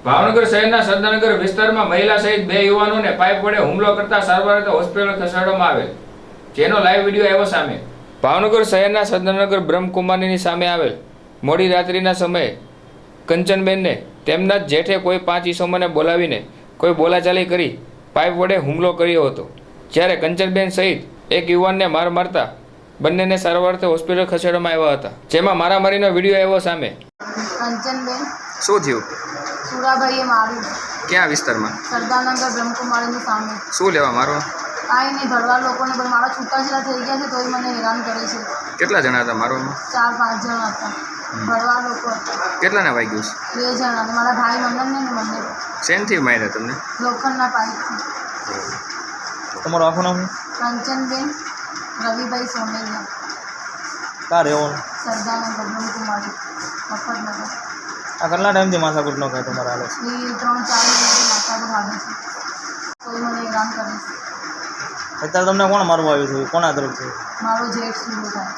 ભાવનગર શહેરના સરદારનગર વિસ્તારમાં મહિલા સહિત 2 યુવાનોને પાઇપ વડે હુમલો કરતા સારવાર અર્થે હોસ્પિટલ ખસેડવામાં આવેલ, જેનો લાઈવ વિડીયો આવ્યો સામે। ભાવનગર શહેરના સરદારનગર બ્રહ્મકુમારીની સામે આવેલ મોડી રાત્રિના સમયે કંચનબેનને તેમના જ જેઠે કોઈ 5 ઈસમોને બોલાવીને કોઈ બોલાચાલી કરી પાઇપ વડે હુમલો કર્યો હતો, જ્યારે કંચનબેન સહિત એક યુવાનને માર મારતા બંનેને સારવાર અર્થે હોસ્પિટલ ખસેડવામાં આવ્યા હતા, જેમાં મારામારીનો વિડીયો આવ્યો સામે। કંચનબેન શું થયું? સુરાભાઈએ માર્યું। ક્યાં વિસ્તારમાં? સરદારનગર બ્રહ્મકુમારીની સામે। શું લેવા મારો? કાંઈ નહીં, ભરવા લોકોને પણ મારા છૂટાછેડા થઈ ગયા છે તોય મને હેરાન કરે છે। કેટલા જણા હતા મારોમાં? 4-5 જણા હતા, ભરવા લોકો હતા। કેટલાને વાગ્યું? 2 જણા અને મારા ભાઈ મંડળને ને મને શેનથી માર્યા તમને? લોખંડના પાઇપથી। તમારું આખું નામ? કંચનબેન રવિભાઈ સોમેલિયા, ક્યાં રહેવાનું? સરદારનગર બ્રહ્મકુમારી, મફતનગર। આ કેટલા ટાઈમથી માથાકૂટ ન ખાય તમારા હાલે? 3-4 મહિનાથી માથાકૂટ આવે છે તોય મને હેરાન કરે છે। અત્યારે તમને કોણ મારવા આવ્યું હતું? કોના તરફથી? મારો જેઠ શરૂ થાય।